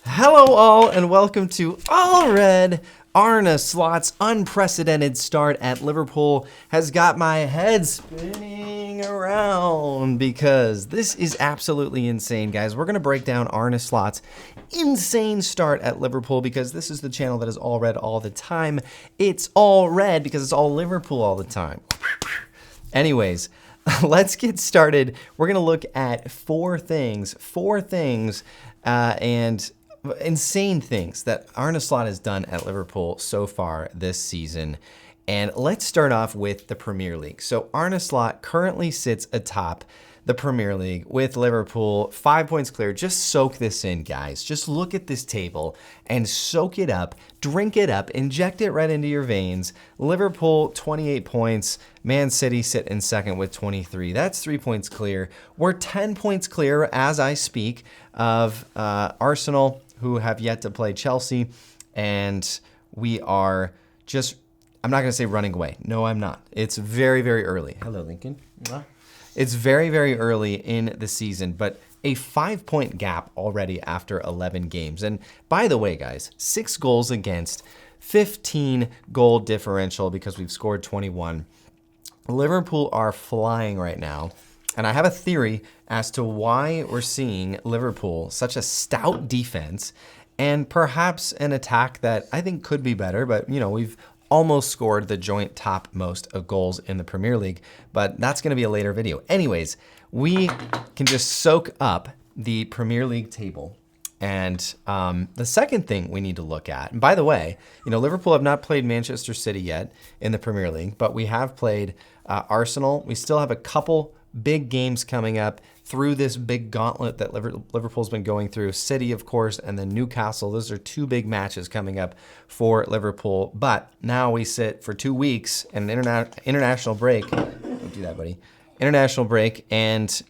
Hello all and welcome to All Red. Arne Slot's unprecedented start at Liverpool has got my head spinning around because this is absolutely insane, guys. We're going to break down Arne Slot's insane start at Liverpool because this is the channel that is all red all the time. It's all red because it's all Liverpool all the time. Anyways, let's get started. We're going to look at four things and insane things that Arne Slot has done at Liverpool so far this season. And let's start off with the Premier League. So Arne Slot currently sits atop the Premier League with Liverpool 5 points clear. Just soak this in, guys. Just look at this table and soak it up, drink it up, inject it right into your veins. Liverpool 28 points, Man City sit in second with 23. That's 3 points clear. We're 10 points clear as I speak of Arsenal, who have yet to play Chelsea, and we are just, I'm not going to say running away. No, I'm not. It's very, very early. Hello, Lincoln. It's very, very early in the season, but a 5-point gap already after 11 games. And by the way, guys, 6 goals against, 15 goal differential because we've scored 21. Liverpool are flying right now. And I have a theory as to why we're seeing Liverpool, such a stout defense, and perhaps an attack that I think could be better. But, you know, we've almost scored the joint top most of goals in the Premier League. But that's going to be a later video. Anyways, we can just soak up the Premier League table. And the second thing we need to look at, and by the way, you know, Liverpool have not played Manchester City yet in the Premier League, but we have played Arsenal. We still have a couple big games coming up through this big gauntlet that Liverpool's been going through. City, of course, and then Newcastle. Those are 2 big matches coming up for Liverpool. But now we sit for 2 weeks in an international break. Don't do that, buddy. International break, and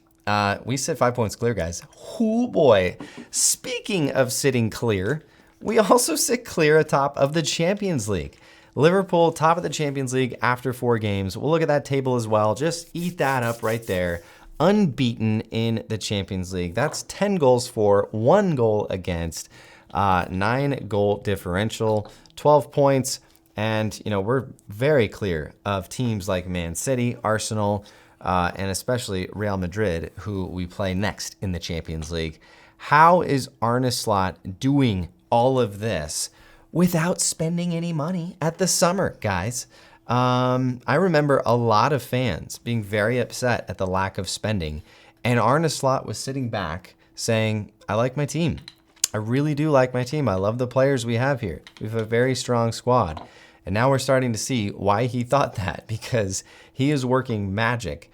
we sit 5 points clear, guys. Oh boy. Speaking of sitting clear, we also sit clear atop of the Champions League. Liverpool, top of the Champions League after 4 games. We'll look at that table as well. Just eat that up right there. Unbeaten in the Champions League. That's 10 goals for, 1 goal against, 9 goal differential, 12 points. And, you know, we're very clear of teams like Man City, Arsenal, and especially Real Madrid, who we play next in the Champions League. How is Arne Slot doing all of this without spending any money at the summer, guys? I remember a lot of fans being very upset at the lack of spending, and Arne Slot was sitting back saying, I like my team. I really do like my team. I love the players we have here. We have a very strong squad. And now we're starting to see why he thought that, because he is working magic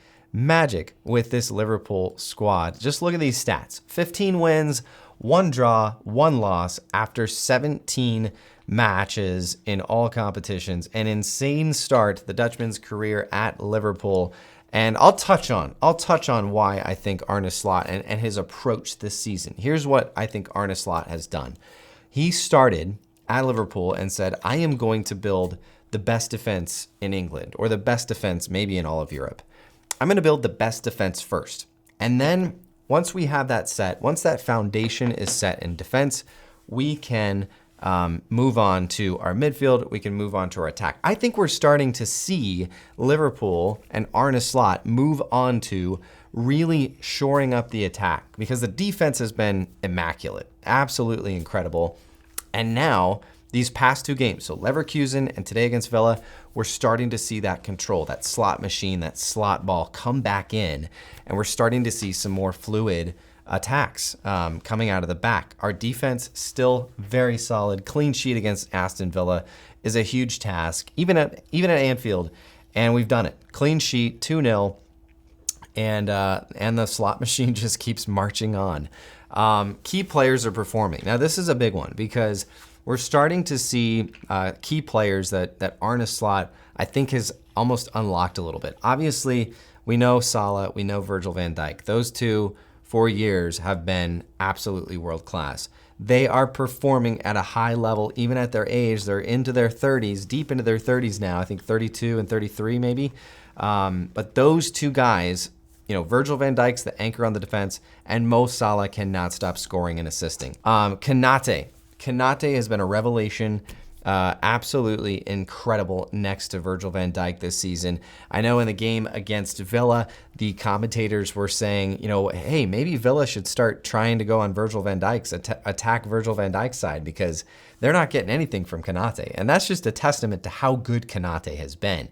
with this Liverpool squad. Just look at these stats. 15 wins, 1 draw, 1 loss after 17 matches in all competitions. An insane start to the Dutchman's career at Liverpool. And I'll touch on why I think Arne Slot and his approach this season. Here's what I think Arne Slot has done. He started at Liverpool and said, I am going to build the best defense in England, or the best defense maybe in all of Europe. I'm going to build the best defense first. And then once we have that set, once that foundation is set in defense, we can move on to our midfield. We can move on to our attack. I think we're starting to see Liverpool and Arne Slot move on to really shoring up the attack, because the defense has been immaculate, absolutely incredible. And now these past 2 games, so Leverkusen and today against Villa, we're starting to see that control, that slot machine, that slot ball come back in, and we're starting to see some more fluid attacks coming out of the back. Our defense still very solid. Clean sheet against Aston Villa is a huge task, even at Anfield, and we've done it. Clean sheet, 2-0, and the slot machine just keeps marching on. Key players are performing. Now this is a big one because we're starting to see key players that Arne Slot, I think, has almost unlocked a little bit. Obviously, we know Salah, we know Virgil van Dijk. Those two for years have been absolutely world class. They are performing at a high level, even at their age. They're into their 30s, deep into their 30s now. I think 32 and 33 maybe. But those two guys, Virgil van Dijk's the anchor on the defense, and Mo Salah cannot stop scoring and assisting. Konate has been a revelation. Absolutely incredible next to Virgil van Dijk this season. I know in the game against Villa, the commentators were saying, hey, maybe Villa should start trying to go on Virgil van Dijk's, attack Virgil van Dijk's side, because they're not getting anything from Konate. And that's just a testament to how good Konate has been.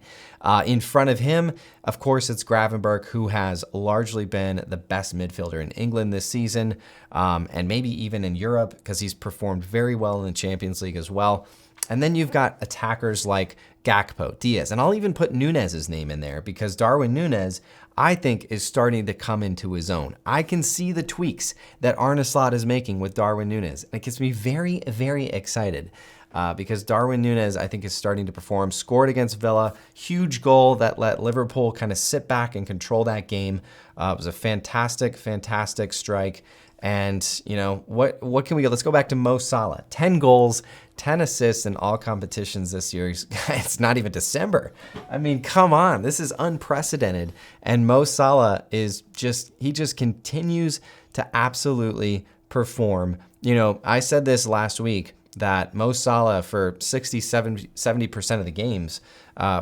In front of him, of course, it's Gravenberch, who has largely been the best midfielder in England this season, and maybe even in Europe, because he's performed very well in the Champions League as well. And then you've got attackers like Gakpo, Diaz, and I'll even put Nunez's name in there, because Darwin Nunez, I think, is starting to come into his own. I can see the tweaks that Arne Slot is making with Darwin Nunez. And it gets me very, very excited because Darwin Nunez, I think, is starting to perform. Scored against Villa, huge goal that let Liverpool kind of sit back and control that game. It was a fantastic, fantastic strike. And, what can we go? Let's go back to Mo Salah. 10 goals, 10 assists in all competitions this year. It's not even December. I mean, come on. This is unprecedented. And Mo Salah he just continues to absolutely perform. I said this last week that Mo Salah for 70% of the games,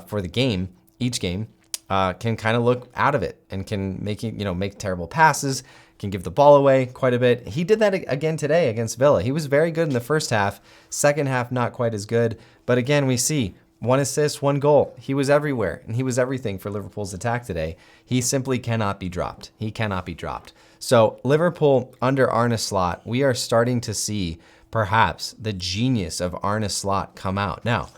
for the game, each game, can kind of look out of it and can make terrible passes, can give the ball away quite a bit. He did that again today against Villa. He was very good in the first half. Second half, not quite as good. But again, we see 1 assist, 1 goal. He was everywhere, and he was everything for Liverpool's attack today. He simply cannot be dropped. He cannot be dropped. So Liverpool under Arne Slot, we are starting to see perhaps the genius of Arne Slot come out. Now,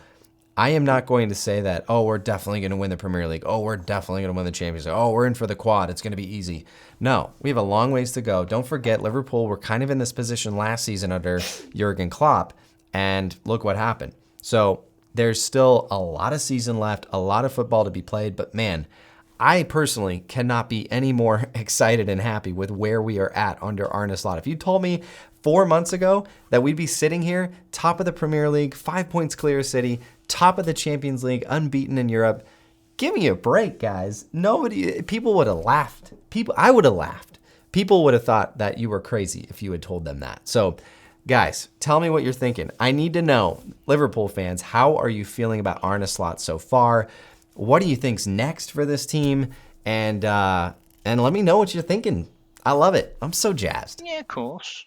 I am not going to say that, we're definitely going to win the Premier League. We're definitely going to win the Champions League. We're in for the quad. It's going to be easy. No, we have a long ways to go. Don't forget, Liverpool were kind of in this position last season under Jurgen Klopp, and look what happened. So there's still a lot of season left, a lot of football to be played, but man, I personally cannot be any more excited and happy with where we are at under Arne Slot. If you told me 4 months ago that we'd be sitting here, top of the Premier League, 5 points clear of City, top of the Champions League, unbeaten in Europe, give me a break, guys. People would have laughed. I would have laughed. People would have thought that you were crazy if you had told them that. So, guys, tell me what you're thinking. I need to know, Liverpool fans, how are you feeling about Arne Slot so far? What do you think's next for this team? And let me know what you're thinking. I love it. I'm so jazzed. Yeah, of course.